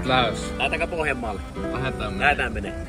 nyt lähes. Lähdetäänkö Pohjanmaalle? Lähdetään menee.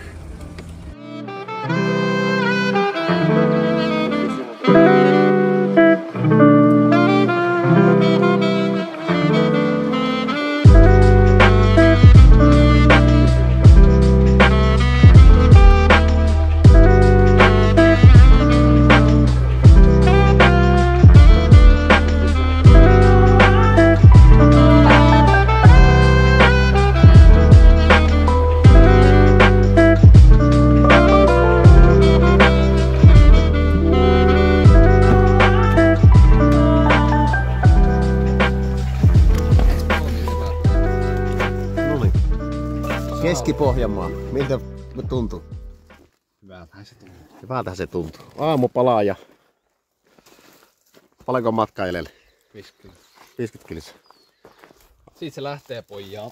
Keski-Pohjanmaa. Miltä tuntuu? Hyvältähän se tuntuu. Hyvältähän se tuntuu. Aamupalaa ja... Paljonko matkaa edellä? 50. 50 kilsa. Siitä se lähtee pojaa.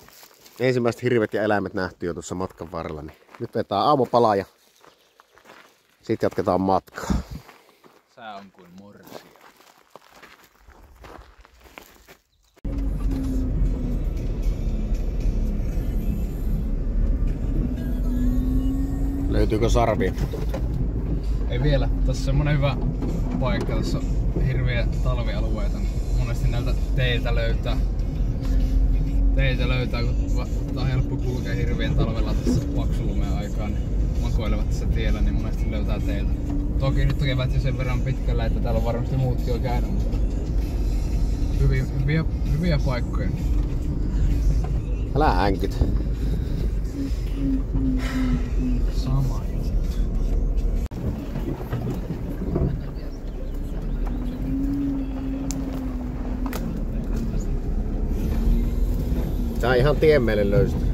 Ensimmäiset hirvet ja eläimet nähty jo tuossa matkan varrella. Niin nyt vetää aamupalaa ja... Sitten jatketaan matkaa. Sää on kuin morsia. Löytyykö sarvia? Ei vielä. Tässä on semmonen hyvä paikka. Tässä on hirviä talvialueita. Monesti näiltä teiltä löytää, kun on helppo kulkea hirvien talvella tässä paksulumeen aikaan. Niin makoilevat tässä tiellä, niin monesti löytää teiltä. Toki nyt kevät jo sen verran pitkällä, että täällä on varmasti muutkin on käynyt, mutta hyviä paikkoja. Älä hänkyt. Sama juttu. Tää ihan tien meille löystyy.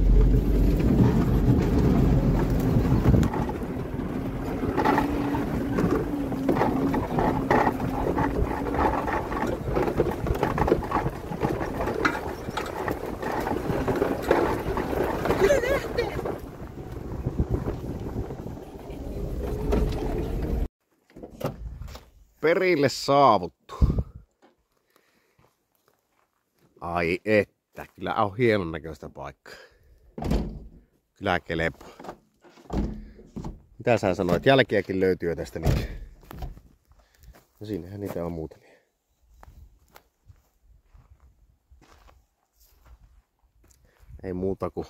Perille saavuttu. Ai että, kyllä on hienon näköistä paikkaa. Kyllä kelepo. Mitä sä sanoit? Jälkiäkin löytyy tästä nyt. No siinähän niitä on muutamia. Ei muuta kuin...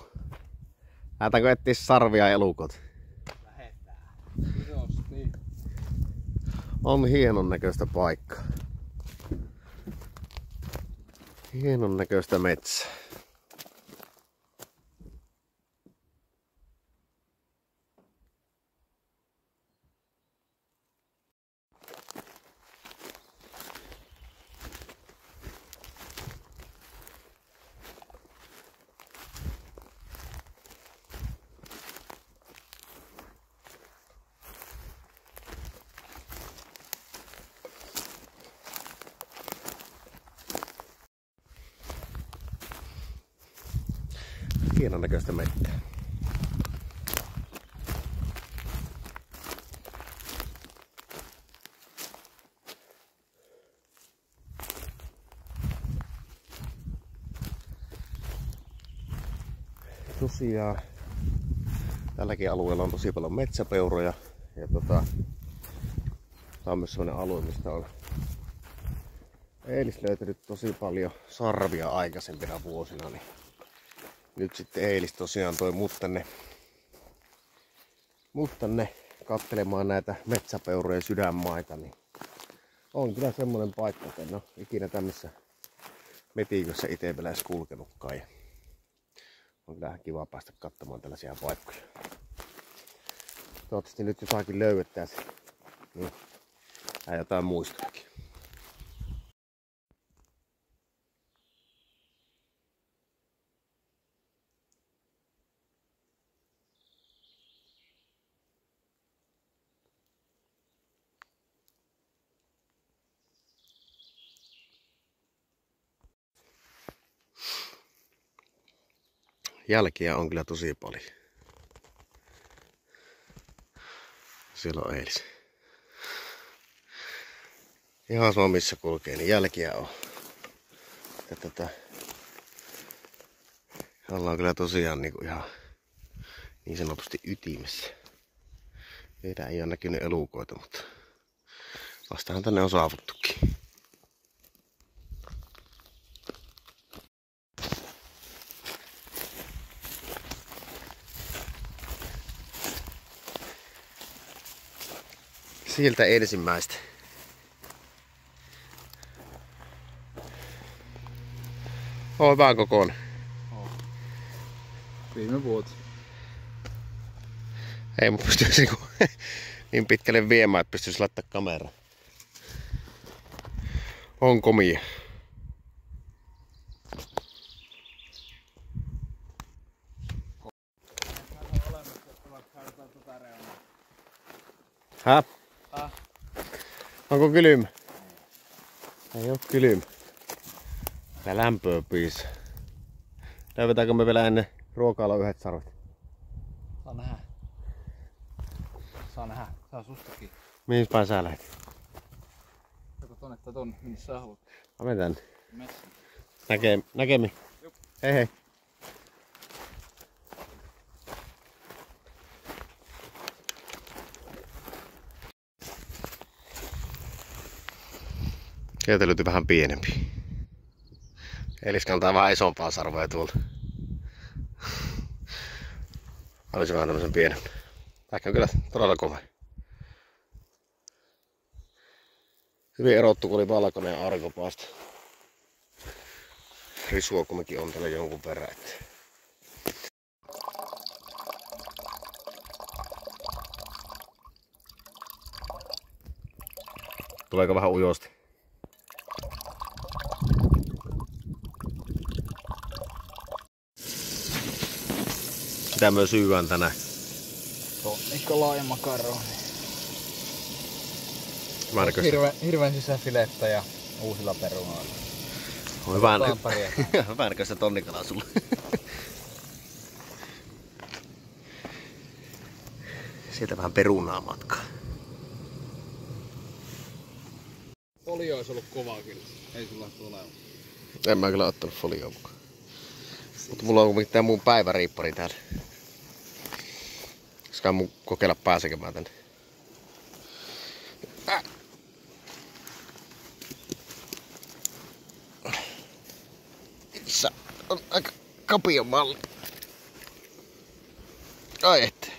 Lähdetäänkö etsiä sarvia ja elukot? Lähetään. Isosti. On hienon näköistä paikkaa. Hienon näköistä metsää. Hienon näköistä mettää. Tosiaan tälläkin alueella on tosi paljon metsäpeuroja ja tää on myös sellainen alue, mistä on eilis löytynyt tosi paljon sarvia aikaisempina vuosina. Niin nyt sitten eilis tosiaan toi mut tänne katselemaan näitä metsäpeurojen sydänmaita, niin on kyllä semmonen paikka, että en ole ikinä tämmössä metikössä ite vielä edes kulkenutkaan. Ja on kyllä kiva päästä katsomaan tällaisia paikkoja. Toivottavasti nyt jotakin löydettäisiin, niin jotain muistoakin. Jälkiä on kyllä tosi paljon. Siellä on eilis. Ihan sama missä kulkee, niin jälkiä on. Ollaan kyllä tosiaan niinku ihan niin sanotusti ytimessä. Meidän ei ole näkynyt elukoita, mutta vastahan tänne on saavuttukin. Sieltä ensimmäistä. On hyvän kokoinen. Viime vuosi. Ei mun pystyisi niin pitkälle viemään, että pystyisi laittaa kameraa. On komia. Häh? Onko kylmä? Ei oo kylmä. Tää lämpöä piis. Löydetäänkö me vielä ennen ruokailua yhdet sarvet? Saa nähdä. Saa nähdä. Saa sustakin. Mihin päin sä lähet? Joko tonne tai tonne, minne sä haluat. Mä menen tänne. Messiin. Näkemi. Jup. Hei hei. Sieltä löytyi vähän pienempi. Elis kantaa vähän isompaa sarvea tuolta. Olisi vähän tämmösen pienen. Ehkä on kyllä todella komea. Hyvin erottu, kun oli valkoinen ja arkopaasta. Risua kumminkin on tällä jonkun verran. Tuleeko vähän ujosti? Mitä me syydään tänään? Tonnikko laaja makaroni. Hirveän sisäfilettä ja uusilla perunoilla. On hyvän näköistä tonnikalaa sulle. Sieltä vähän perunaa matkaa. Folio olisi ollut kovaa kyllä. Ei sulla ole. En mä kyllä ottanut folioa mukaan. Mutta mulla on kuitenkin tää mun päiväriippari täällä. Koska mun kokeilla pääsenkö mä tänne. Itse on aika kapion malli. Ai et.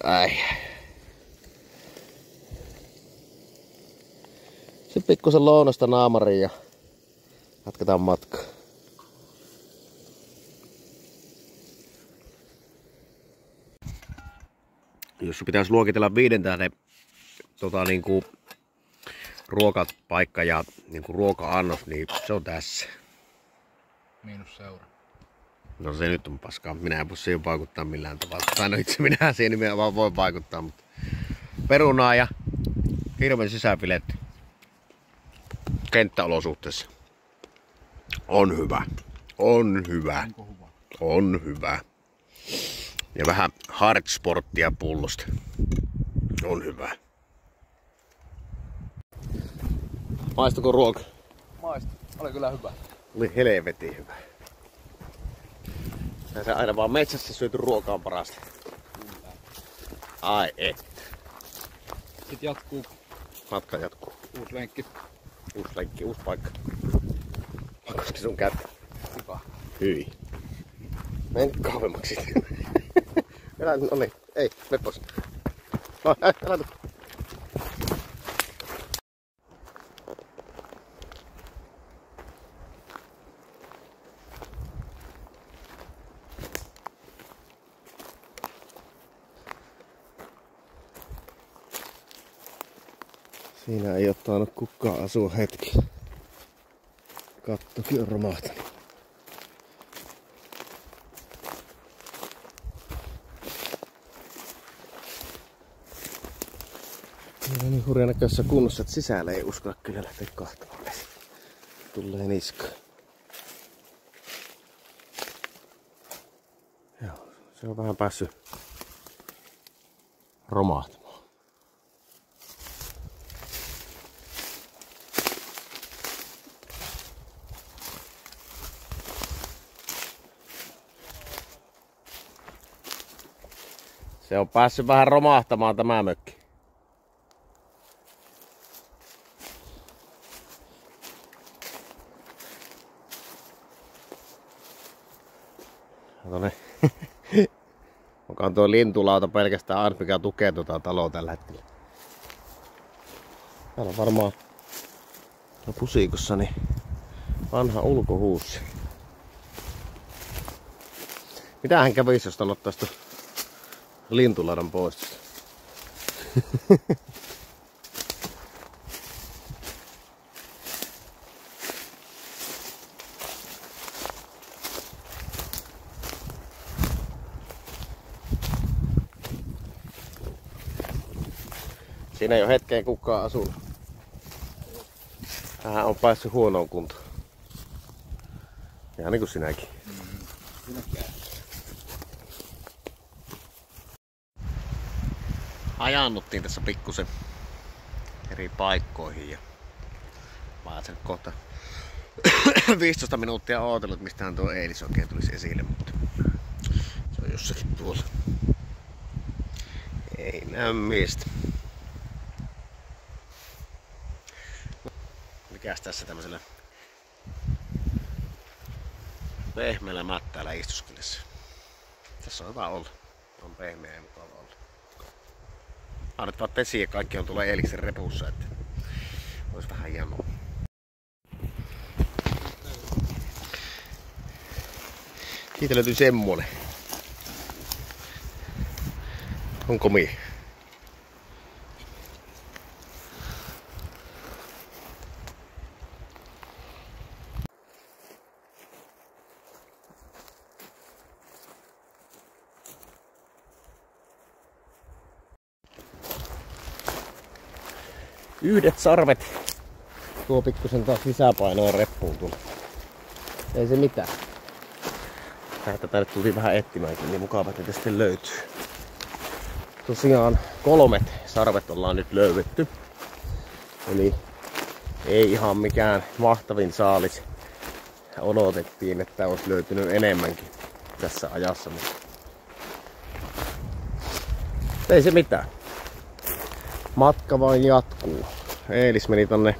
Ai. Sitten pikkusen lounasta naamariin ja jatketaan matkaa. Jos pitäisi luokitella 5 tähden niinku ruokapaikka ja niinku ruoka-annos, niin se on tässä. Miinus seura. No se nyt on paskaa. Minä en voi siihen vaikuttaa millään tavalla. Tai no itse minä siihen nimenomaan voi vaikuttaa, mutta perunaa ja hirven sisäfiletti. Kenttäolosuhteessa. On hyvä. On hyvä. On hyvä. Ja vähän hard sporttia pullosta. On hyvä. Maistuko ruoka? Maistu. Oli kyllä hyvä. Oli helvetin hyvä. Se aina vaan metsässä syöty ruoka on parasta. Ai et. Sitten jatkuu. Matka jatkuu. Uusi lenkki. Uusi lenkki, uusi paikka. Mä koskin sun kättä. Hyvä. Hyi. Mene kauemmaksi. Elä, no niin. Ei, mene pois. No, älä tuu. Siinä ei oo tainnut kukaan asua hetki. Kattokin on romahtanut. Siinä on niin hurjan näköisessä kunnossa, että sisällä ei uskalla kyllä lähteä kahtomaan. Tulee niska. Joo, se on vähän päässyt romahtamaan. Se on päässyt vähän romahtamaan tämä mökki. Katone. Onkaan tuo lintulauta pelkästään ainut mikä tukee tuota taloa tällä hetkellä. Täällä on varmaan pusikossa niin vanha ulkohuussi. Mitähän kävisi jos ottaisi tuon lintulaudan pois? Siinä ei ole hetkeen kukaan asunut. Vähän on päässyt huonoon kuntoon. Ihan niin kuin sinäkin. Ajannuttiin tässä pikkusen eri paikkoihin ja mä sen kohta 15 minuuttia ootellut, mistähän tuo Eilis oikein tulisi esille, mutta se on jossakin tuolla. Ei näy miestä. Mikäs tässä tämmöisellä pehmeällä mättäällä istuskellessa? Tässä on hyvä olla. On pehmeä ja mukava olla. Nyt vaan pesi ja kaikki on tuolla Eiliksen repussa, että olisi vähän janoa. Siitä löytyy semmonen. On komia. Yhdet sarvet tuo pikkusen taas lisäpainoa reppuun tulla. Ei se mitään. Täältä tänne tuli vähän etsimäänkin, niin mukava, että sitten löytyy. Tosiaan 3 sarvet ollaan nyt löydetty. Eli ei ihan mikään mahtavin saalis. Odotettiin, että olisi löytynyt enemmänkin tässä ajassa. Mutta ei se mitään. Matka vain jatkuu. Eilis meni tonne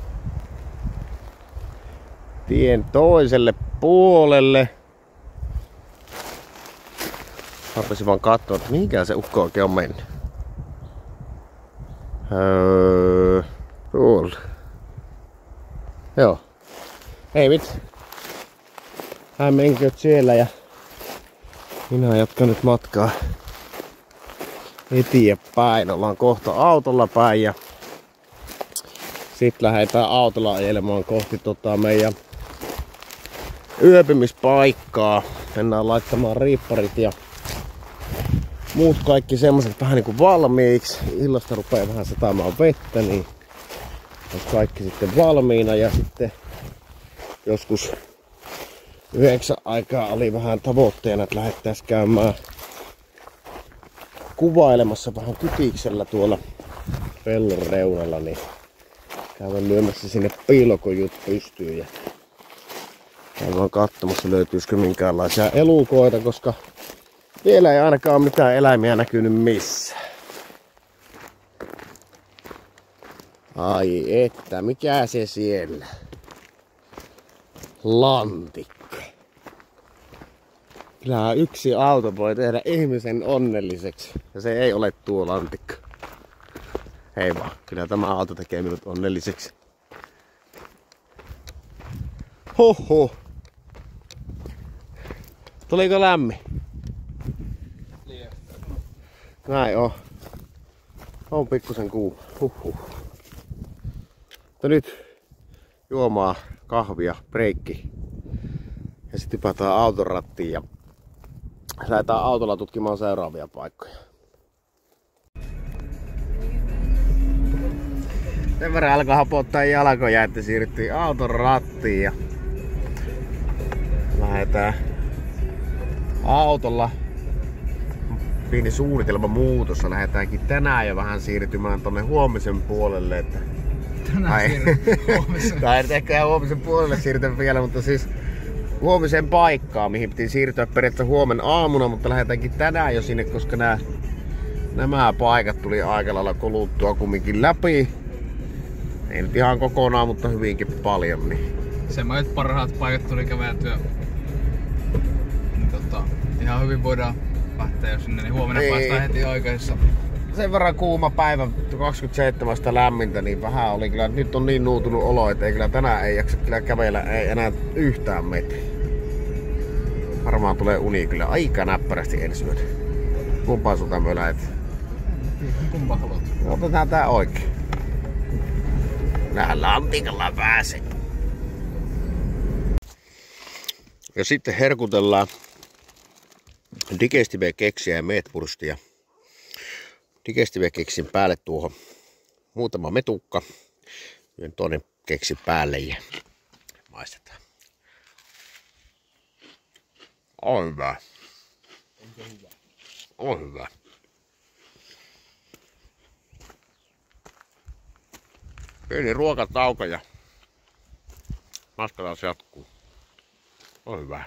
tien toiselle puolelle. Arvasin vaan katsoa, että mihinkään se ukko oikein on mennyt. Tuolla. Joo. Ei mitään. Hän menkööt siellä ja minä jatkan nyt matkaa eteenpäin. Ollaan kohta autolla päin ja sitten lähdetään autolla ajelemaan kohti meidän yöpymispaikkaa. Mennään laittamaan riipparit ja muut kaikki semmoset vähän niinku valmiiksi. Illasta rupeaa vähän satamaan vettä, niin olisi kaikki sitten valmiina. Ja sitten joskus 9 aikaa oli vähän tavoitteena, että lähdettäisiin käymään kuvailemassa vähän kytiksellä tuolla pellon reunalla, niin käydään lyömässä sinne piilokojut pystyyn ja käydään katsomassa löytyisikö minkäänlaisia elukoita, koska vielä ei ainakaan ole mitään eläimiä näkynyt missään. Ai että, mikä se siellä? Lantikko. Kyllä yksi auto voi tehdä ihmisen onnelliseksi. Ja se ei ole tuo lantikko. Ei vaan, kyllä tämä auto tekee minut onnelliseksi. Hoho! Tuliko lämmin? Näin on. On pikkusen kuuma. Huhhuh. Mutta nyt juomaa kahvia, breikki. Ja sitten hypätään auton rattiin ja lähdetään autolla tutkimaan seuraavia paikkoja. Sen verran alkoi hapottaa jalkoja, että siirryttiin auton rattiin ja lähdetään autolla. Pieni suunnitelma muutossa. Lähdetäänkin tänään jo vähän siirtymään tonne huomisen puolelle. Että Tänään huomisen. Tai ehkä huomisen puolelle siirrytään vielä, mutta siis huomiseen paikkaan, mihin piti siirtyä periaatteessa huomen aamuna, mutta lähdetäänkin tänään jo sinne, koska nämä Nämä paikat tuli aika lailla kuluttua kumminkin läpi. Ei nyt ihan kokonaan, mutta hyvinkin paljon. Niin. Semmoiset parhaat paikat tuli käveltyä. Ihan hyvin voidaan lähteä jo sinne, niin huomenna päästään heti aikaisessa. Sen verran kuuma päivä, 27 lämmintä, niin vähän oli kyllä, nyt on niin nuutunut olo, että ei kyllä tänään ei jaksa kyllä kävellä, ei enää yhtään metriä. Varmaan tulee uni kyllä aika näppärästi ensi yönä. Kumpaan suuntaan me lähet? Kumpaan haluat? Otetaan tää oikein. Nähdään lantikalla pääse. Ja sitten herkutellaan Digestive-keksiä ja meetwurstia. Digestive-keksin päälle tuohon muutama metukka. Ja toinen keksi päälle ja maistetaan. On hyvä. On hyvä. Pieni ruokatauko ja matka taas jatkuu. On hyvä.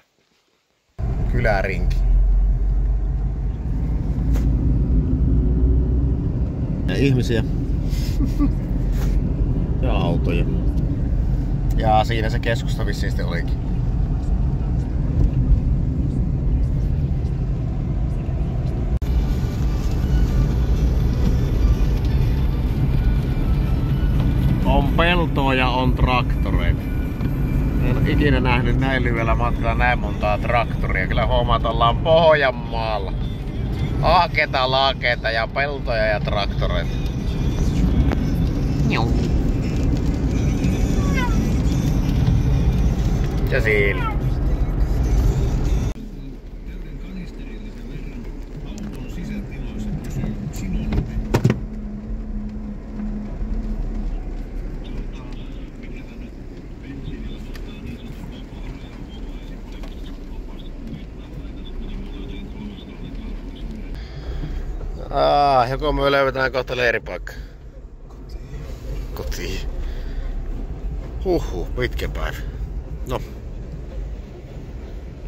Kylärinki. Ja ihmisiä. Ja autoja. Ja siinä se keskusta vissiin sitten olikin. On peltoa ja on traktoreita. En ole ikinä nähnyt näin lyhyellä matkalla näin montaa traktoria. Kyllä huomaat, ollaan Pohjanmaalla. Haaketa, laakeita ja peltoja ja traktoreita. Ja siinä. Joko me löydetään kohta leiripaikka? Kotiin. Pitkä päivä. No.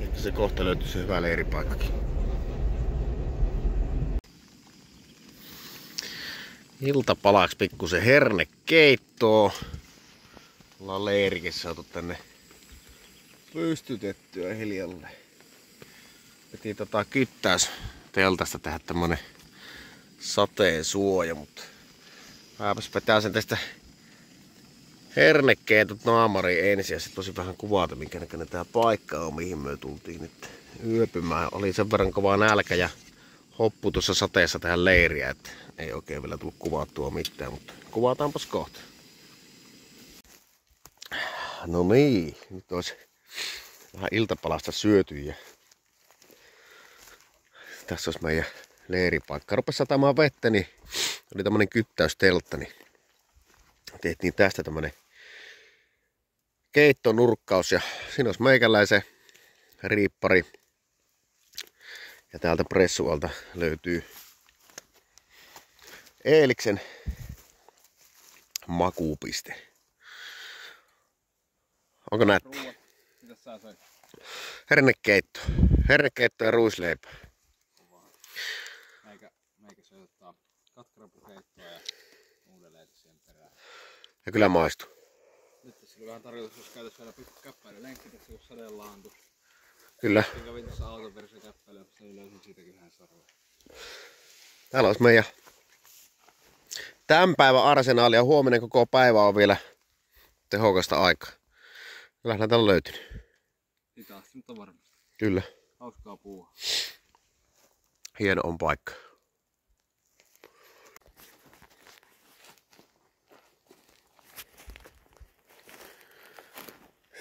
Ehkä se kohta löytyy se hyvä leiripaikkakin. Iltapalaksi pikkusen hernekeittoa. Ollaan leirikin saatu tänne pystytettyä hiljalle. Piti kyttäys teltasta tehdä tämmönen sateen suoja, mutta mäpäs vetää sen tästä hernekeitot naamariin ensin ja sit tosi vähän kuvata minkä näköinen tää paikka on mihin me tultiin nyt yöpymään. Oli sen verran kova nälkä ja hoppu tuossa sateessa tähän leiriä, että ei oikein vielä tullut kuvattua mitään, mutta kuvataanpas kohta. No niin, nyt olisi vähän iltapalasta syöty ja tässä olisi meidän leiripaikka. Rupesi satamaan vettä, niin oli tämmönen kyttäysteltta, niin tehtiin tästä tämmönen keittonurkkaus ja siinä olisi meikäläisen riippari. Ja täältä pressualta löytyy Eeliksen makuupiste. Onko nätti? Mitäs sä söit? Hernekeitto. Hernekeitto ja ruisleipä. Meikä syöttää katkarapukeittoa ja uudelleen siihen perään. Ja kyllä maistuu. Nyt tässä oli vähän tarjotus, jos käytäis vielä pitkä käppäilylenkki tässä, kun sadeen laantuu. Kyllä. Sitten kävin tässä autoversion käppäilyä, mutta se löysin siitäkin yhden sarven. Täällä olisi meidän tämän päivän arsenaali ja huominen koko päivä on vielä tehokasta aikaa. Kyllähän täällä on löytynyt. Hitaasti, mutta varmasti. Kyllä. Hauskaa puuhaa. Hieno on paikka.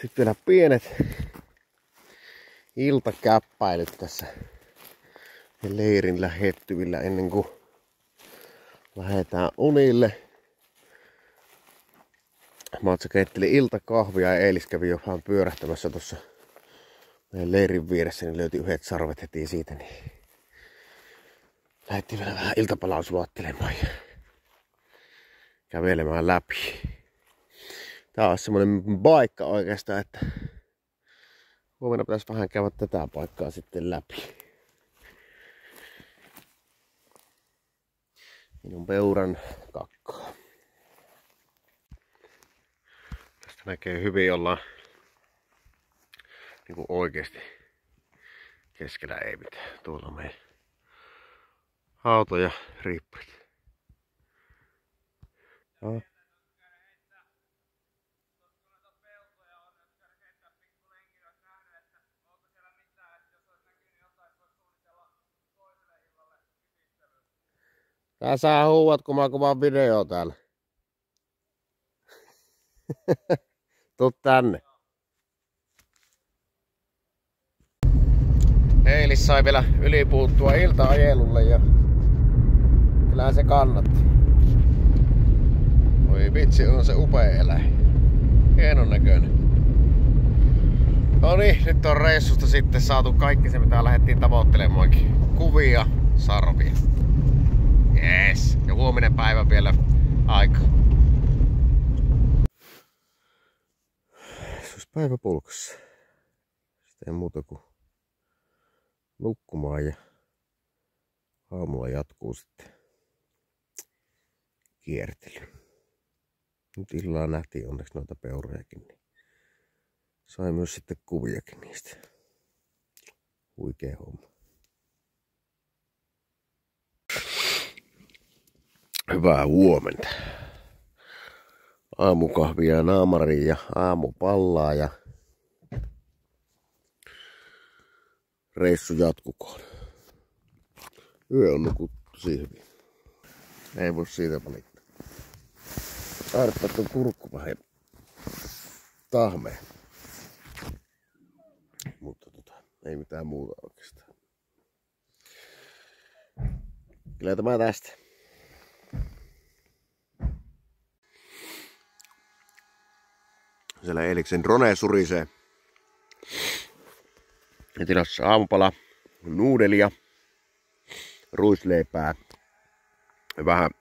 Sitten vielä pienet iltakäppäilyt tässä leirin lähettyvillä ennen kuin lähdetään unille. Matsa keitteli iltakahvia ja Eelis kävi jo vähän pyörähtämässä tuossa meidän leirin vieressä, niin löytyi yhdet sarvet heti siitä, niin lähdettiin vielä vähän iltapalaa sulattelemaan ja kävelemään läpi. Tää on semmonen paikka oikeastaan, että huomenna pitäisi vähän käydä tätä paikkaa sitten läpi. Minun peuran kakkaa. Tästä näkee hyvin, ollaan niinku oikeesti keskellä ei mitään. Tuolla on meidän auto ja riippurit. Joo. Tää saa huuat, kun mä kuvaan video täällä. Tuu tänne. Eilis sai vielä ylipuuttua ilta-ajelulle ja kyllähän se kannatti. Oi vitsi, on se upea eläin. Hienon näköinen. No niin, nyt on reissusta sitten saatu kaikki se mitä lähdettiin tavoittelemaankin. Kuvia, sarvia. Jees, ja huominen päivä vielä aika. Jos päivä pulkassa. Sitten ei muuta kuin nukkumaan ja aamulla jatkuu sitten kiertely. Nyt illalla nähtiin onneksi noita peurojakin, niin sai myös sitten kuviakin niistä. Huikee homma. Hyvää huomenta. Aamukahvia naamariin ja aamupallaa ja reissu jatkukoon. Yö on nukuttu tosi hyvin. Ei voi siitä valittaa. Arppat on kurkku vähän tahmeen. Mutta ei mitään muuta oikeastaan. Kyllä tämä tästä. Siellä Eeliksen drone surisee. Ja tilassa aamupala, nuudelia, ruisleipää ja vähän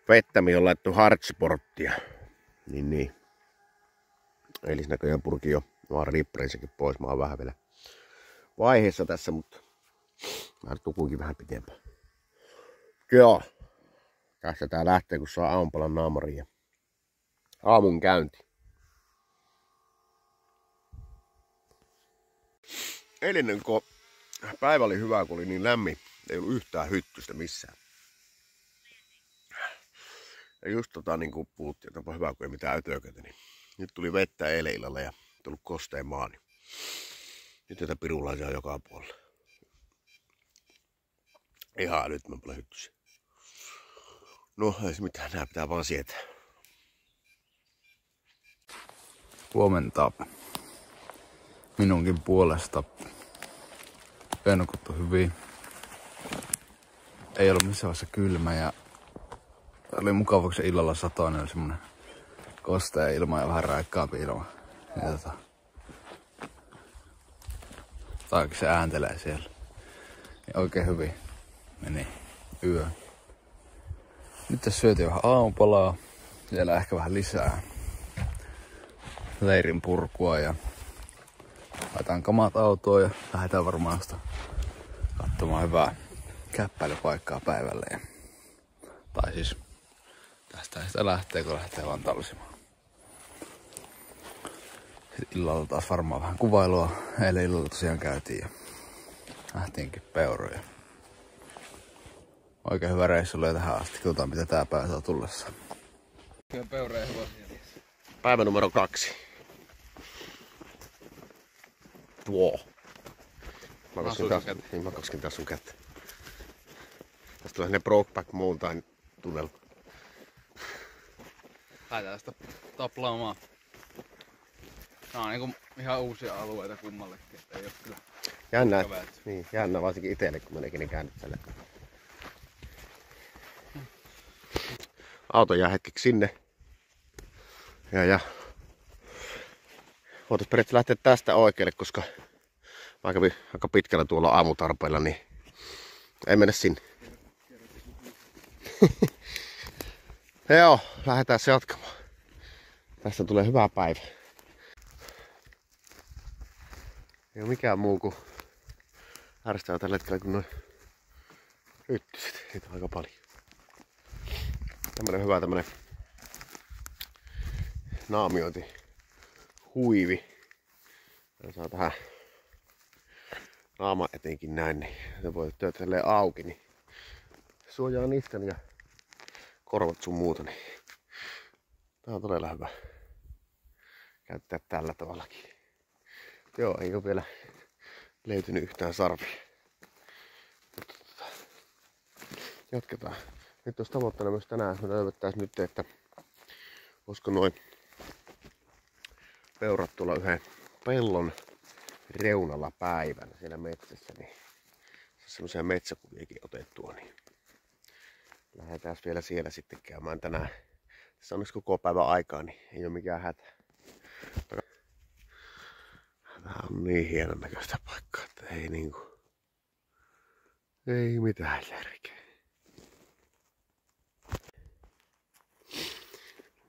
vettä, mihin on laittu hartsporttia. Niin. Eelis näköjään purki jo vaan riippareisenkin pois. Mä oon vähän vielä vaiheessa tässä, mutta mä tukuinkin vähän pitempään. Joo. Tässä tää lähtee, kun saa aamupalan naamariin ja aamun käynti. Eilinen kun päivä oli hyvä, kun oli niin lämmin, ei ollut yhtään hyttystä missään. Ja just niin kuin puhuttiin, että onpa hyvä, kun ei mitään ötökötä, niin nyt tuli vettä eilen illalla ja tullut kosteen maa, niin nyt tätä pirulaisia on joka puolella. Ihan älyttömän paljon hyttysiä. No ei se mitään, nää pitää vaan sietää. Huomenta minunkin puolesta. Yö nukuttu hyvin. Ei ollut missään vaiheessa kylmä ja oli mukava, kun se illalla satoi, niin oli semmonen kostea ilma ja vähän raikkaampi ilma. Ja taikin se ääntelee siellä. Ja oikein hyvin meni yö. Nyt tässä syötiin vähän aamupalaa. Siellä ehkä vähän lisää leirin purkua ja laitan kamat autoon ja lähdetään varmaan sitä katsomaan hyvää käppäilypaikkaa päivälle. Tai siis tästä sitä lähtee, kun lähtee vaan talsimaan. Sitten illalla taas varmaan vähän kuvailua. Eilen illalla tosiaan käytiin ja nähtiinkin peuroja. Oikein hyvä reissu oli tähän asti. Katsotaan mitä tää päivä saa tullessa. Kyllä peuroja hevosia. Päivä numero 2. Tuo. Mä koskin taas sun kättä. Tästä tulee sinne Brokeback Mountain tunnel. Lähdetään sitä taplaamaan. Nää on niinku ihan uusia alueita kummallekin. Ei oo kyllä jännä, niin, jännä varsinkin itelle, kun mä nekin käynyt tällä. Auto jää hetkeksi sinne. Ja voitais periaatteessa lähteä tästä oikealle, koska mä kävin aika pitkällä tuolla aamutarpeilla, niin ei mennä sinne. Joo, lähdetään se jatkamaan. Tästä tulee hyvä päivä. Ei oo mikään muu kuin ärsyttää tällä hetkellä kuin noin hyttyset. Niitä on aika paljon. tämmönen hyvä tämmönen naamiointi huivi. Saa tähän naama etenkin näin, niin se voi työtä tälleen auki, niin suojaa niskan ja korvat sun muuta, niin tää on todella hyvä käyttää tällä tavallakin. Joo, ei ole vielä löytynyt yhtään sarvia. Jatketaan. Nyt olisi tavoitteena myös tänään, me löydettäisiin nyt, että olisiko noin peurat tuolla yhden pellon reunalla päivänä siellä metsässä, niin semmoisia metsäkuviakin otettua, niin lähdetään vielä siellä sitten käymään tänään. Tässä on koko päivän aikaa, niin ei ole mikään hätä. Tää on niin hienon näköistä paikkaa, että ei niinku, ei mitään järkeä.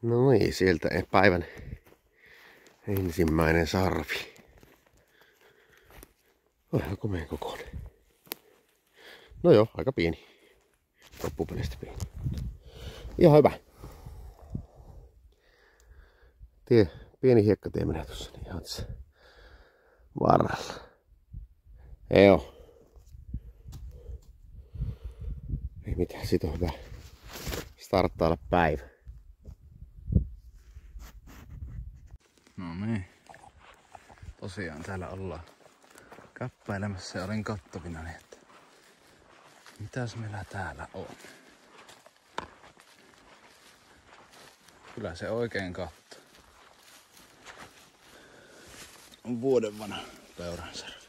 No niin, sieltä päivän ensimmäinen sarvi. On ihan komeen kokoinen. No joo, aika pieni. Loppupelistä pieni. Ihan hyvä. Pieni hiekkatie menee tuossa, niin ihan tässä varrella. Joo. Ei mitään, siitä on hyvä starttailla päivä. No niin. Tosiaan täällä ollaan käppäilemässä ja olin kattovinani, että mitäs meillä täällä on. Kyllä se oikein katto. On vuoden vanha peuransarvi.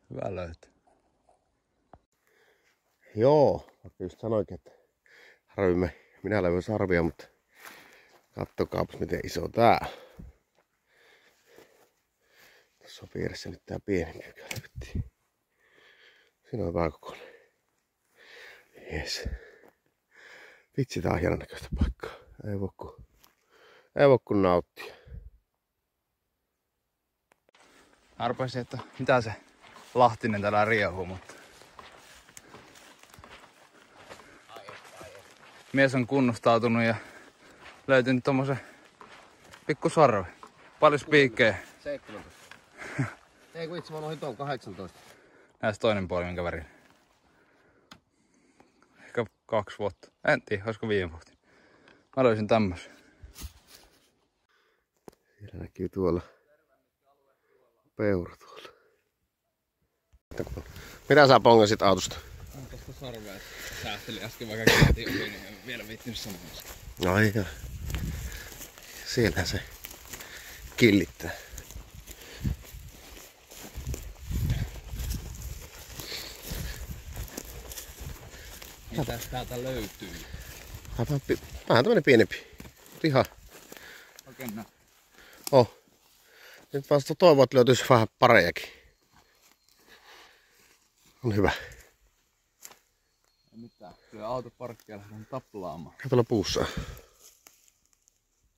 Hyvä löytö. Joo, vaikka just sanoinkin, että minä löydän sarvia, mutta kattokaapas miten iso tää. Tuossa on vieressä nyt tää pienempi, mikä löydettiin. Siinä on vähän kokoinen. Jes. Vitsi, tää on hienon näköistä paikkaa. Ei voi kun nauttia. Arpaisin, että mitä se Lahtinen täällä riehuu, mutta mies on kunnostautunut ja löytynyt tommosen pikku sarvi. Paljon spiikkejä. 17. Ei kun itse mä oon tuon 18. Näistä toinen puoli minkä värin. Ehkä 2 vuotta. En tiedä, olisiko viime vuotta. Mä löysin tämmösen. Siellä näkyy tuolla peura tuolla. Mitä sä pongasit autosta? On tosta sarvea. Säästelin äsken vaikka käytiin ohi, niin en vielä viittinyt sanoa. Ai joo. Siellä se killittää. Mitäs täältä löytyy? Vähän tämmönen pienempi. Ihan. Oikein näin. Oh. Nyt vasta toivon, että löytyisi vähän parejakin. On hyvä. Ei mitään. Kyllä autoparkkia lähdetään taplaamaan. Ja tuolla puussa.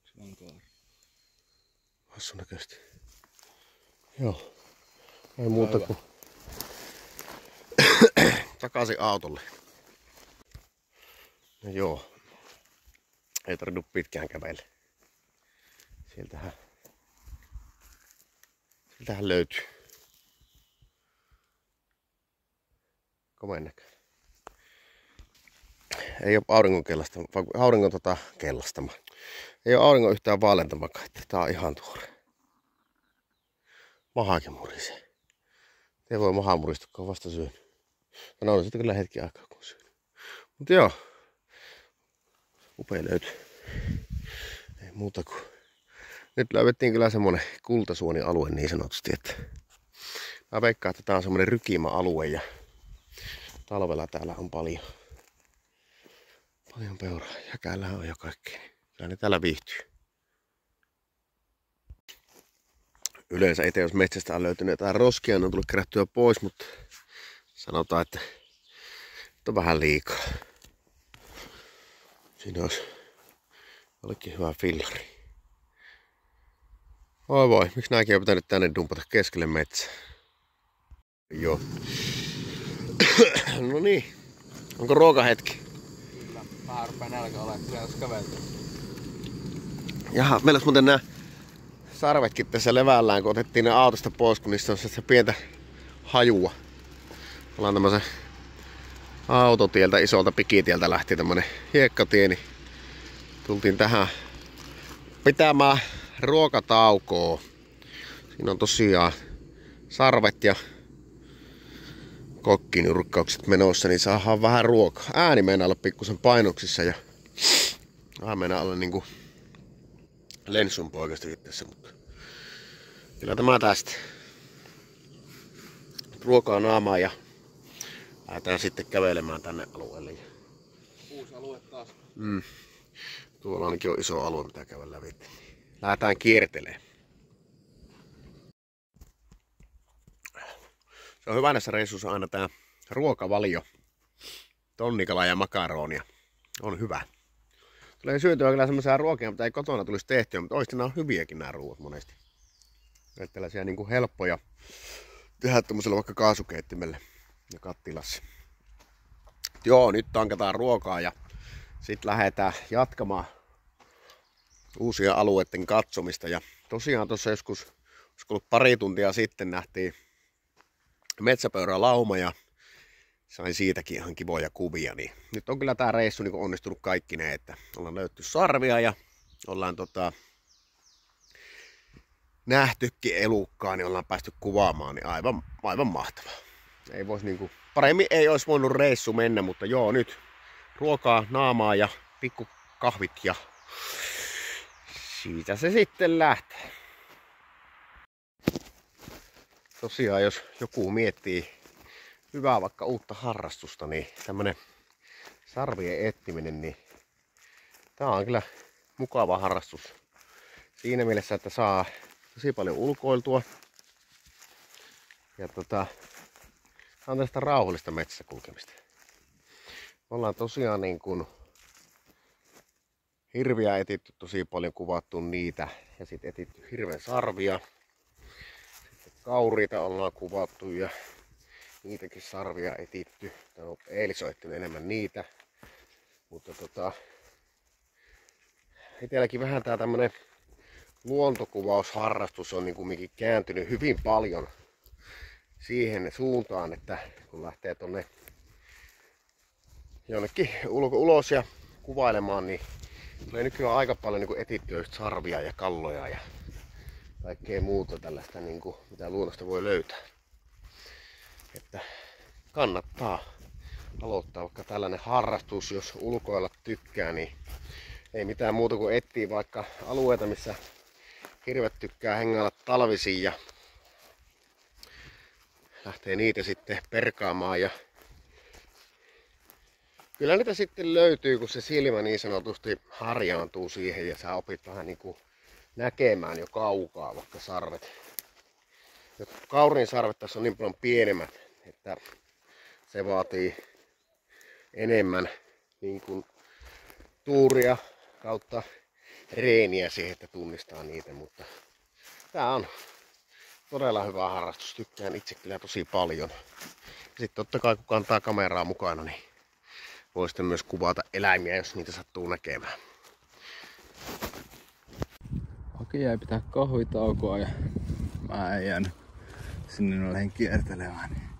Se on tuolla. Hassun näköisesti. Joo. Ei muuta kuin takaisin autolle. No joo. Ei tarvinnut pitkään kävellä. Sieltähän löytyy. Komeen näköinen. Ei oo auringon kellastama. Ei oo auringon yhtään vaalentama, että tää on ihan tuore. Mahakin murisee. Ei voi mahaa muristua, kun on vasta syönyt. No on sitten kyllä hetki aikaa, kun on syönyt. Mut joo. Upea löytyy. Ei muuta kuin. Nyt löydettiin kyllä semmonen kultasuoni-alue niin sanotusti, että mä veikkaan, että tää on semmonen rykimä-alue ja talvella täällä on paljon peuraa. Jäkällähän on jo kaikkea, niin kyllä ne täällä viihtyy. Yleensä itse jos metsästä on löytynyt jotain roskia, ne on tullut kerättyä pois, mutta sanotaan, että on vähän liikaa. Siinä olisi olikin hyvä fillari. Oi voi, miksi nääkin on pitänyt tänne dumpata keskelle metsää? Joo. No niin, onko ruokahetki? vähän rupee nälkä olemaan, kyllä jos käveltyä. Jaha, meillä olisi muuten nää sarvetkin tässä levällään, kun otettiin ne autosta pois, kun niistä on se pientä hajua. Ollaan tämmösen autotieltä, isolta pikitieltä lähti tämmönen hiekkatie, niin tultiin tähän pitämään ruokataukoa. Siinä on tosiaan sarvet ja kokkinurkkaukset menossa, niin saadaan vähän ruokaa. Ääni meinaa olla pikkusen painoksissa ja vähän meinaa olla niinku lensun poikastakin tässä, mutta kyllä tämä tästä. Ruokaa naamaan ja lähdetään sitten kävelemään tänne alueelle. Uusi alue taas. Tuolla ainakin on iso alue, mitä käydä läpi. Lähdetään kiertelemään. Se on hyvä näissä reissuissa aina tää ruokavalio. Tonnikala ja makaronia. On hyvä. Tulee syötyä kyllä semmoisia ruokia, mitä ei kotona tulisi tehtyä, mutta oikeasti nämä on hyviäkin nämä ruuat monesti. Että tällaisia niin kuin helppoja tehdä tommosella vaikka kaasukeittimelle ja kattilassa. Joo, nyt tankataan ruokaa ja sitten lähdetään jatkamaan uusia alueiden katsomista. Ja tosiaan tuossa joskus, olisiko ollut pari tuntia sitten, nähtiin metsäpeuralauma ja sain siitäkin ihan kivoja kuvia. Niin nyt on kyllä tää reissu niin onnistunut kaikkineen, että ollaan löytty sarvia ja ollaan nähtykin elukkaa, niin ollaan päästy kuvaamaan, niin aivan mahtavaa. Ei vois niinku, paremmin ei olisi voinut reissu mennä, mutta joo, nyt ruokaa, naamaa ja pikku kahvit ja siitä se sitten lähtee. Tosiaan, jos joku miettii hyvää vaikka uutta harrastusta, niin tämmönen sarvien etsiminen, niin tää on kyllä mukava harrastus. Siinä mielessä, että saa tosi paljon ulkoiltua. Ja on tästä rauhallista metsässä kulkemista. Ollaan tosiaan niin kuin hirviä etitty tosi paljon, kuvattu niitä. Ja sitten etitty hirven sarvia. Sitten kauriita ollaan kuvattu ja niitäkin sarvia etitty. Eilis on etsinyt enemmän niitä. Mutta itselläkin vähän tää tämmönen luontokuvausharrastus on niin kuin kääntynyt hyvin paljon siihen suuntaan, että kun lähtee tonne jonnekin ulos ja kuvailemaan, niin tulee nykyään aika paljon niin kuin etittyä just sarvia ja kalloja ja kaikkea muuta tällaista, niin kuin, mitä luonnosta voi löytää. Että kannattaa aloittaa vaikka tällainen harrastus, jos ulkoilla tykkää, niin ei mitään muuta kuin etsiä vaikka alueita, missä hirvet tykkää hengailla talvisin ja lähtee niitä sitten perkaamaan ja kyllä niitä sitten löytyy, kun se silmä niin sanotusti harjaantuu siihen ja sä opit vähän niin kuin näkemään jo kaukaa vaikka sarvet. Ja kaurin sarvet tässä on niin paljon pienemmät, että se vaatii enemmän niin kuin tuuria kautta reeniä siihen, että tunnistaa niitä, mutta tää on todella hyvä harrastus. Tykkään itse kyllä tosi paljon. Sitten totta kai kun kantaa kameraa mukana, niin voi sitten myös kuvata eläimiä, jos niitä sattuu näkemään. Okei, jäi pitää kahvitaukoa ja mä en jäänyt sinne lähdin kiertelemään. Niin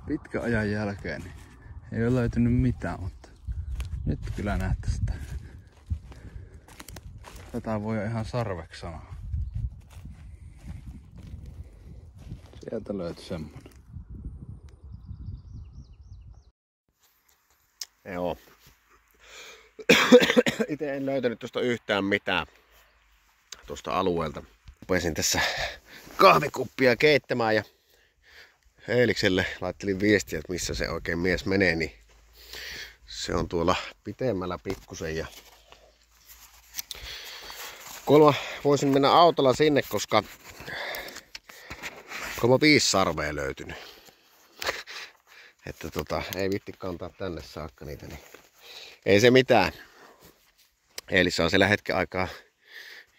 pitkän ajan jälkeen niin ei ole löytynyt mitään, mutta nyt kyllä näyttäisi, että tätä voi ihan sarveksi sanoa. Sieltä löytyi semmonen. Joo. Itse en löytänyt tuosta yhtään mitään tuosta alueelta. Rupesin tässä kahvikuppia keittämään ja Eelikselle laittelin viestiä, että missä se oikein mies menee, niin se on tuolla pitemmällä pikkusen ja kolma voisin mennä autolla sinne, koska 5 sarvea löytynyt. Että ei vitti kantaa tänne saakka niitä, niin ei se mitään. Eli saa siellä hetken aikaa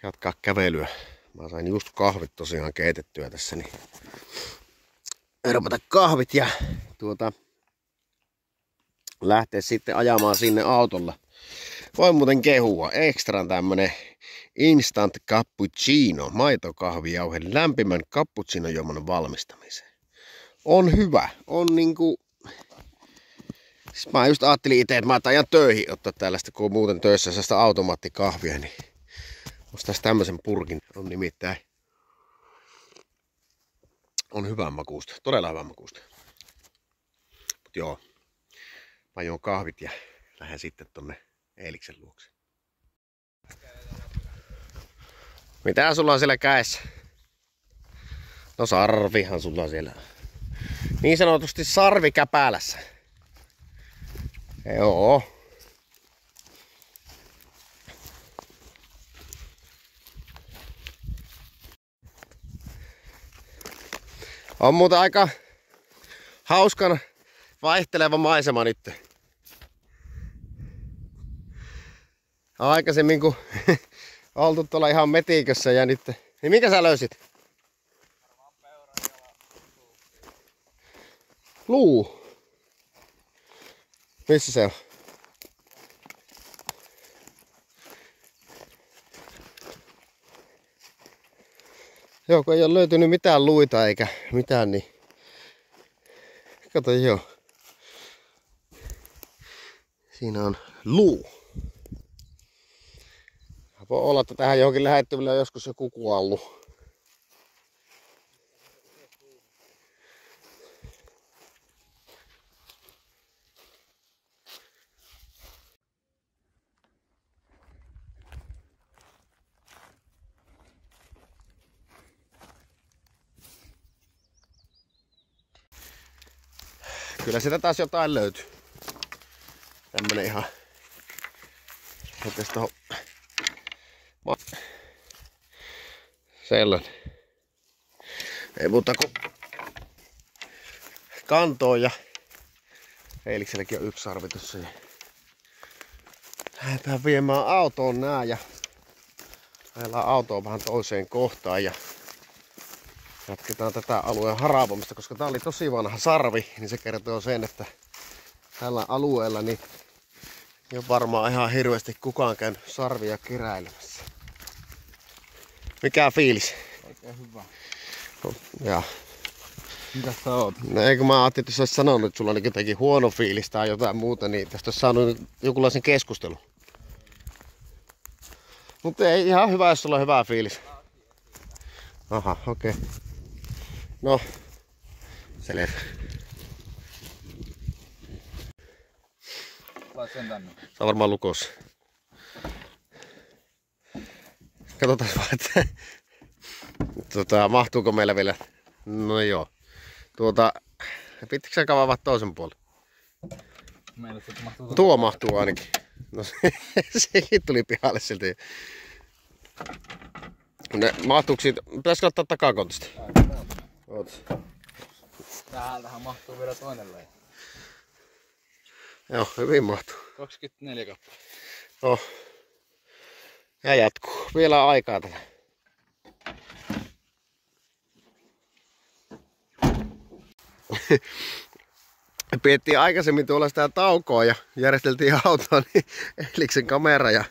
jatkaa kävelyä. Mä sain just kahvit tosiaan keitettyä tässä, niin rupata kahvit ja lähteä sitten ajamaan sinne autolla. Voi muuten kehua. Extran tämmönen instant cappuccino, maitokahvijauhe lämpimän cappuccinojuoman valmistamiseen. On hyvä. On niinku... Siis mä just ajattelin itse, että mä ajan töihin ottaa tällaista, kun on muuten töissä sellaista automaattikahvia, niin ostais tämmösen purkin. On nimittäin... On hyvän makuusta. Todella hyvän makuusta. Mut joo. Mä juon kahvit ja lähden sitten tonne Eeliksen luokse. Mitä sulla on siellä kädessä? No sarvihan sulla on siellä. Niin sanotusti sarvi käpälässä. Joo. On muuten aika hauskan vaihteleva maisema nyt. Aikaisemmin kun oltu tuolla ihan metikössä ja nyt... Niin minkä sä löysit? Varmaan peuran jala. Luu. Missä se on? Joo, kun ei ole löytynyt mitään luita eikä mitään, niin... Kato, joo. Siinä on luu. Voi olla, että tähän johonkin lähettyville on joskus joku kuollut. Kyllä sitä taas jotain löytyy. Tämmönen ihan... Otais tohon... Sellainen. Ei muuta kuin kantoon ja Eelikselläkin on yksi sarvi tossa. Lähdetään viemään autoon nää ja ajellaan autoon vähän toiseen kohtaan ja jatketaan tätä alueen haravoimista, koska tää oli tosi vanha sarvi, niin se kertoo sen, että tällä alueella niin ei ole varmaan ihan hirveästi kukaan käynyt sarvia keräilemässä. Mikä fiilis? Oikein hyvä. Ja. Mitä sä oot? No eikö mä ajattelin, että jos olisit sanonut, että sulla on jotenkin huono fiilis tai jotain muuta, niin tästä olisi saanut jonkunlaisen keskustelun. Mutta ei ihan hyvä, jos sulla on hyvä fiilis. Aha, okei. Okay. No, selvä. Lait sen tänne. Se on varmaan lukossa. Katsotaan vaan, että mahtuuko meillä vielä. No joo. Pittikö sä kavaa toisen puolen? Meillä se mahtuu. Tuo mahtuu ainakin. No sekin tuli pihalle siltä. Ne mahtuuko siitä? Pitäisikö ottaa takakontista? Täältähän mahtuu vielä toinen leija. Joo, hyvin mahtuu. 24 kappaletta. No. Ja jatkuu. Vielä on aikaa tätä. Piettiin aikaisemmin tuolla sitä taukoa ja järjesteltiin autoa, niin Eeliksen kamera ja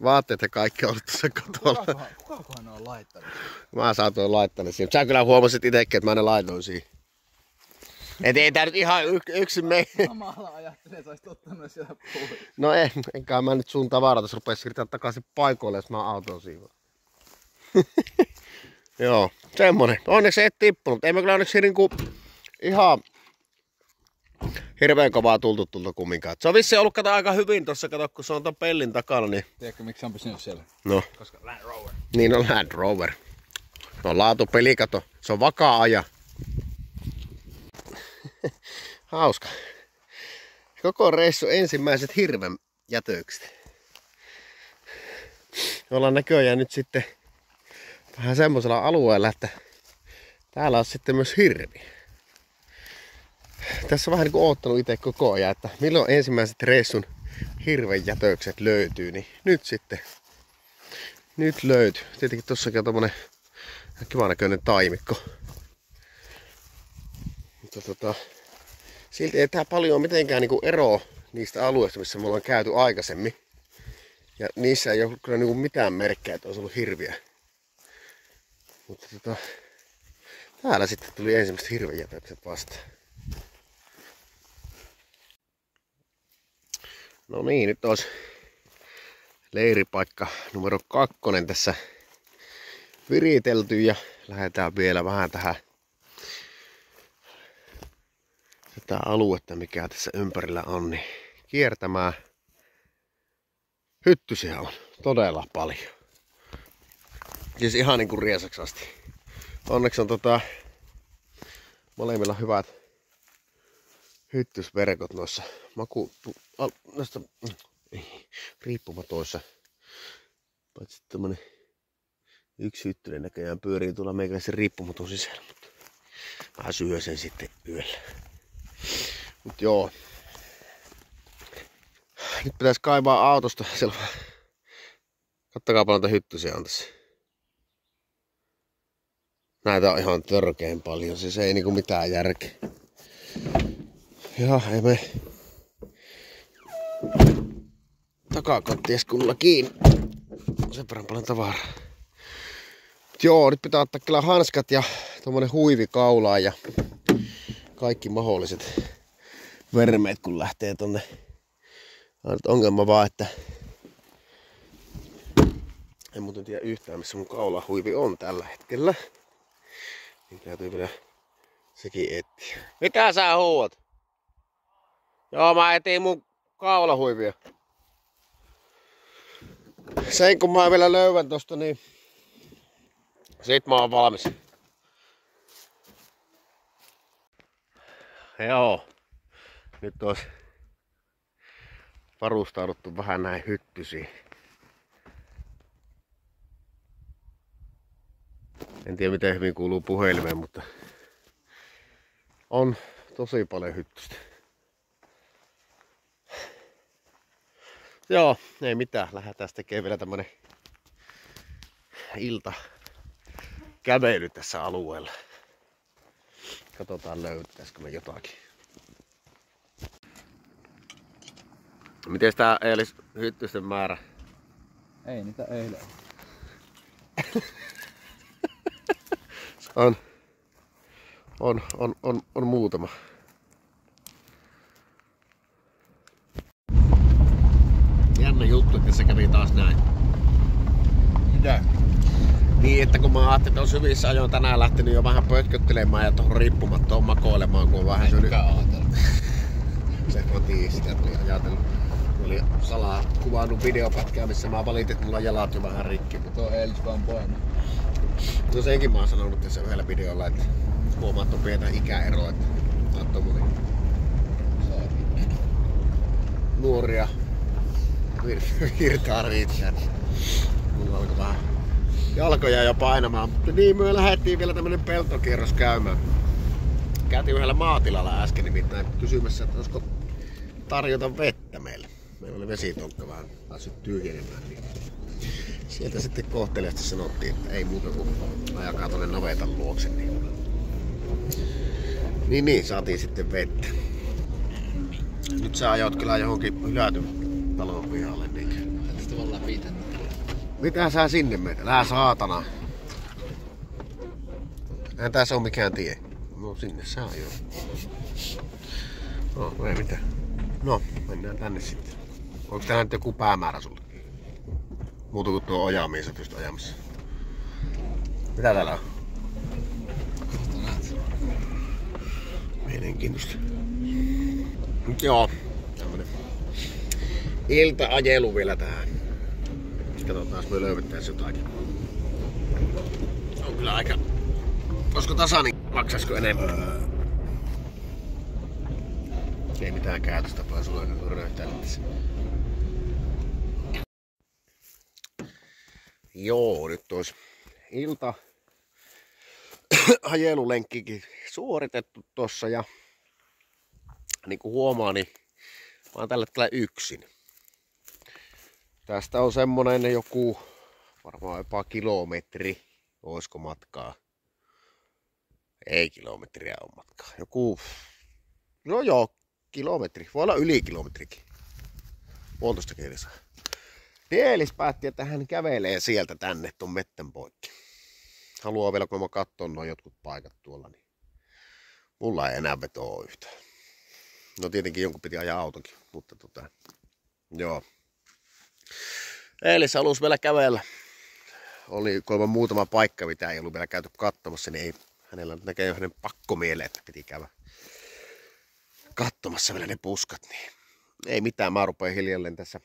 vaatteet ja kaikki on ollut tuossa katolla. Kukakohan ne on laittanut? Mä saatoin laittaa ne siihen. Sä kyllä huomasit itsekin, että mä ne laitoin siihen. Et ei tää nyt ihan yksin mene. Samalla ajattelin, että olisit ottanut siellä pois. No enkä mä nyt sun tavaraa tässä rupea siirtää takaisin paikoille, jos mä autoon siivaan. Joo, semmonen. Onneksi et tippunut. Ei me kyllä onneksi niinku ihan hirveän kovaa tultu tulta kumminkaan. Se on vissiin ollut kato aika hyvin tossa, kato kun se on ton pellin takana, niin... Tiedätkö miksi on pysynyt siellä? No. Koska Land Rover. Niin on Land Rover. Se on laatupeli, kato. Se on vakaa aja. Hauska. Koko reissu ensimmäiset hirven jätökset. Ollaan näköjään nyt sitten vähän semmosella alueella, että täällä on sitten myös hirvi. Tässä on vähän niin kuin oottanut itse koko ajan, että milloin ensimmäiset reissun hirven jätökset löytyy, niin nyt sitten. Nyt löytyy. Tietenkin tossakin on tommonen kivan näköinen taimikko. Mutta silti ei tää paljon mitenkään niinku eroa niistä alueista, missä me ollaan käyty aikaisemmin. Ja niissä ei ole kyllä niinku mitään merkkejä, että olisi ollut hirviä. Mutta täällä sitten tuli ensimmäiset hirvenjätökset vastaan. No niin, nyt olisi leiripaikka numero 2 tässä viritelty ja lähdetään vielä vähän tähän tätä aluetta, mikä tässä ympärillä on, niin kiertämään. Hyttysiä on todella paljon. Siis ihan niinku riesaksi asti. Onneksi on molemmilla hyvät hyttysverkot noissa noista riippumatoissa. Paitsi tommonen yksi hyttynen näköjään pyörii tuolla meikäläisen riippumaton sisällä, mutta mä syö sen sitten yöllä. Mut joo. Nyt pitäisi kaivaa autosta selvä. Kattokaa paljon näitä hyttysiä on tässä. Näitä on ihan törkeen paljon, siis ei niinku mitään järkeä. Joo, ei me takakotties kunnolla kiinni. Sen verran paljon tavaraa. Joo, nyt pitää ottaa kyllä hanskat ja tommonen huivi kaulaan ja kaikki mahdolliset vermeet kun lähtee tonne. Ongelma vaan, että en muuten tiedä yhtään missä mun kaulahuivi on tällä hetkellä. Niin täytyy vielä sekin etsiä. Mitä sä huuat? Joo, mä etin mun kaulahuivia. Sen kun mä vielä löydän tosta, niin sit mä oon valmis. Joo. Nyt ois varustauduttu vähän näin hyttysiin. En tiedä miten hyvin kuuluu puhelimeen, mutta on tosi paljon hyttystä. Joo, ei mitään. Lähdetään tekemään vielä tämmönen iltakävely tässä alueella. Katsotaan löytäisikö me jotakin. Miten tää eilis hyttysten määrä? Ei niitä eilen. On muutama. Jännä juttu, että se kävi taas näin. Mitä? Niin, että kun mä ajattelin, että on hyvissä ajoin tänään lähtenyt jo vähän pötköttelemään ja tuohon riippumattoon makoilemaan, kun on vähän syönyt. Se kotiin sitä tuli ajatellut. Oli salaa kuvannut videopätkää, missä mä valitin, että mulla on jalat jo vähän rikki. Mutta on eilis vaan paino. No senkin mä oon sanonut tässä yhdellä videolla, että huomaat on pientä ikäeroa, että tää on tommonen nuoria virtaa riittää. Mulla alkoi vähän jalkoja jo painamaan, mutta niin me lähdettiin vielä tämmönen peltokierros käymään. Käytiin yhdellä maatilalla äsken nimittäin kysymässä, että olisiko tarjota vettä meille. Meillä oli vesitonkka vähän päässyt tyhjenemään, niin sieltä sitten kohteliaasti sanottiin, että ei muuta kuin ajakaa tonne navetan luokse. Niin, saatiin sitten vettä. Nyt sä ajoit kyllä johonkin hylätyn talon pihalle, niin. Tästä tavallaan viitettä. Mitä sä sinne meitä? Lää saatana. Eihän tässä oo mikään tie. No sinne sä ajoit. No ei mitään. No, mennään tänne sitten. Onko täällä nyt joku päämäärä sulle? Muuta kuin tuo oja, mihin sä pystyt ajamassa. Mitä täällä on? Mielenkiintoista. Nyt joo, tämmönen ilta-ajelu vielä tähän. Katsotaan, jos me löydettäis jotakin. On kyllä aika... Olisiko tasainen? Maksaisiko enemmän? Ei mitään käytöstapaa sulla kun röyhtää tässä. Joo, nyt olisi ilta ajelulenkkikin suoritettu tossa ja niin kuin huomaa, niin mä oon tällä hetkellä yksin. Tästä on semmonen joku varmaan jopa kilometri, oisko matkaa? Ei kilometriä on matkaa. Joku No joo, kilometri. Voi olla yli kilometrikin. 1,5 kilsaa. Niin Eelis päätti, että hän kävelee sieltä tänne ton mettän poikki. Haluaa vielä, kun mä katson noin jotkut paikat tuolla, niin mulla ei enää vetoa yhtään. No tietenkin jonkun piti ajaa autokin, mutta joo. Eelis halusi vielä kävellä. Oli kolman muutama paikka, mitä ei ollut vielä käyty katsomassa, niin ei hänellä näkee hänen pakkomieleen, että piti käydä katsomassa vielä ne puskat. Niin ei mitään, mä rupean hiljalleen tässä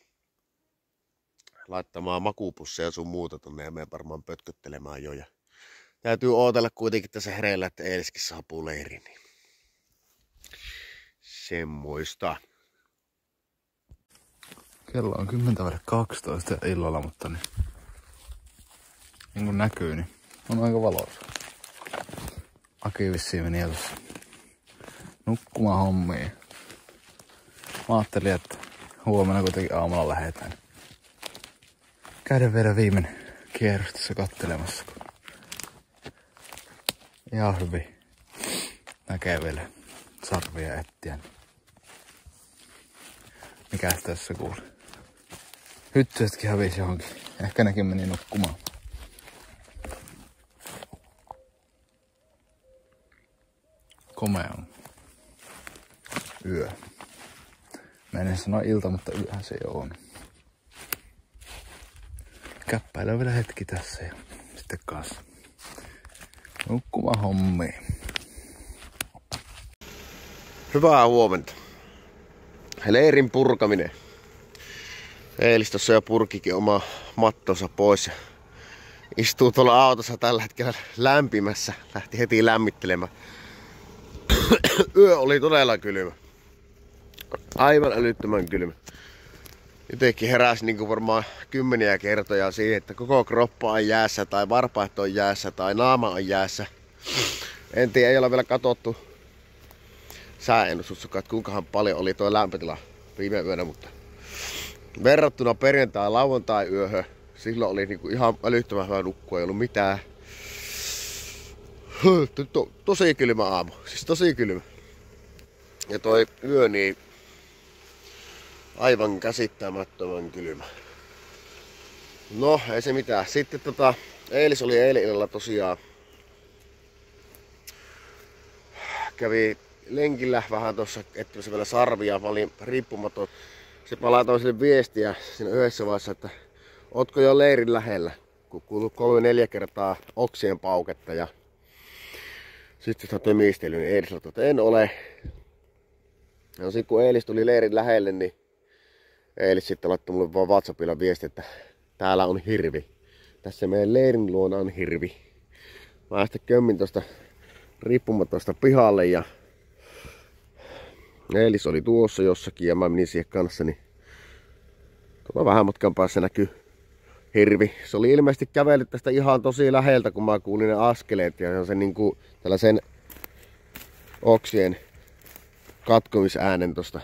laittamaan makuupusseja sun muuta tonne ja menen varmaan pötköttelemään jo. Ja täytyy ootella kuitenkin tässä hereillä, että Eeliskin saapuu leiriin. Niin semmoista. Kello on 10:12 illalla, mutta niin kuin näkyy, niin on aika valoisa. Aki vissiin meni tuossa nukkumaan hommiin. Mä ajattelin, että huomenna kuitenkin aamulla lähdetään. Käydään vielä viimeinen kierros tässä kattelemassa. Ihan hyvin näkee vielä sarvia etsiä. Mikäs tässä kuuli? Hyttyisetkin hävisi johonkin. Ehkä nekin meni nukkumaan. Komea on yö. Mä en sano ilta, mutta yöhän se jo on. Käppäillä vielä hetki tässä ja sitten kanssa nukkumaan hommiin. Hyvää huomenta. Leirin purkaminen. Eelis tossa jo purkikin oma mattonsa pois ja istuu tuolla autossa tällä hetkellä lämpimässä. Lähti heti lämmittelemään. Yö oli todella kylmä. Aivan älyttömän kylmä. Jotenkin heräsi niin kuin varmaan 10 kertoja siihen, että koko kroppa on jäässä tai varpaat on jäässä tai naama on jäässä. En tiedä, ei ole vielä katsottu sääennustussakaan, että kuinkahan paljon oli tuo lämpötila viime yönä, mutta verrattuna perjantai-lauantai yöhön, silloin oli niinku ihan älyttömän hyvä nukkua, ei ollut mitään. Tosi kylmä aamu, siis tosi kylmä. Ja toi yö niin aivan käsittämättömän kylmä. No, ei se mitään. Sitten Eelis oli eilen illalla tosiaan. Kävi lenkillä vähän tuossa etsimässä vielä sarvia. Mä olin riippumaton. Sitten mä laitoin sille viestiä siinä yhdessä vaiheessa, että ootko jo leirin lähellä? Kun kuului 3-4 kertaa oksien pauketta ja sitten sitä tömistelyä, niin Eelis sanoi, että en ole. Ja sitten kun Eelis tuli leirin lähelle, niin Eelis sitten laittoi mulle vaan WhatsAppilla viesti, että täällä on hirvi. Tässä meidän leirin luona on hirvi. Mä sitten kömmin tosta riippumatosta pihalle ja Eelis oli tuossa jossakin ja mä menin siihen kanssa, niin tuolla vähän matkan päässä näkyy hirvi. Se oli ilmeisesti kävellyt tästä ihan tosi läheltä, kun mä kuulin ne askeleet ja sen niinku tällaisen oksien katkomisäänen tosta.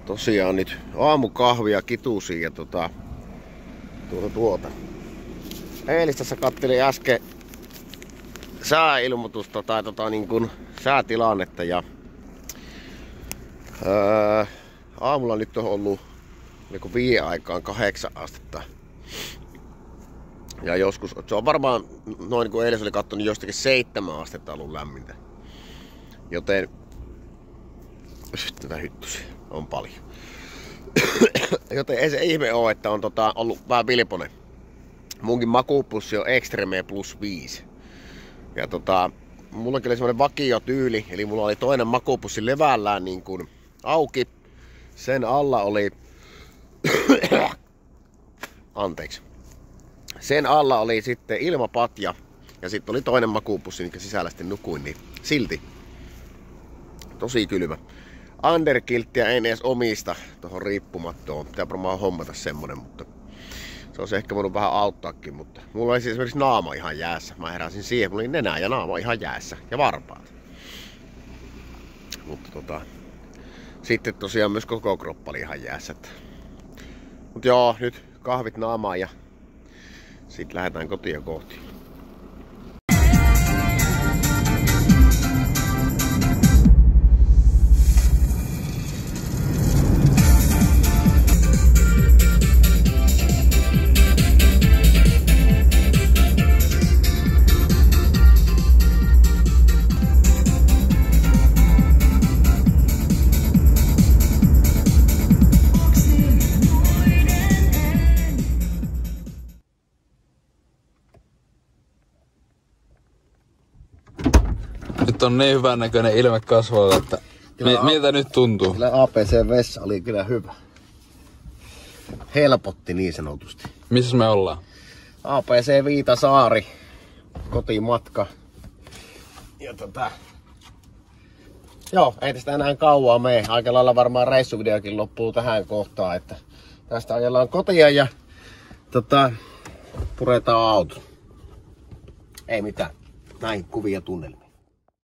Tosiaan nyt aamukahvia kituusia ja tuota. Eelis tässä katteli äsken sääilmoitusta tai niin kuin säätilannetta ja aamulla nyt on ollut niin 5 aikaan 8 astetta. Ja joskus, se on varmaan noin kuin Eelis oli katsonut, jostakin 7 astetta ollut lämmintä. Joten tätä hyttysiä on paljon. Joten ei se ihme ole, että on ollut vähän vilponen. Munkin makuupussi on Extreme +5. Ja mullakin oli semmonen vakiotyyli, eli mulla oli toinen makuupussi levällään niin kuin auki. Sen alla oli anteeksi. Sen alla oli sitten ilmapatja ja sitten oli toinen makuupussi, minkä sisällä sitten nukuin, niin silti tosi kylmä. Underkilttiä en edes omista tuohon riippumattoon. Pitää varmaan hommata semmonen, mutta se olisi ehkä voinut vähän auttaakin, mutta mulla oli siis esimerkiksi naama ihan jäässä. Mä heräsin siihen, mulla oli nenä ja naama ihan jäässä ja varpaat. Mutta sitten tosiaan myös koko kroppa oli ihan jäässä. Mut joo, nyt kahvit naamaan ja sitten lähdetään kotia kohti. Nyt on niin hyvän näköinen ilme kasvoilla, että miltä nyt tuntuu? Kyllä APC-vessa oli kyllä hyvä. Helpotti niin sanotusti. Missä me ollaan? APC Viitasaari. Kotimatka. Ja joo, ei tästä enää kauaa mene. Aika lailla varmaan reissuvideokin loppuu tähän kohtaan, että tästä ajellaan kotia ja puretaan auto. Ei mitään. Näin kuvia tunnelmia.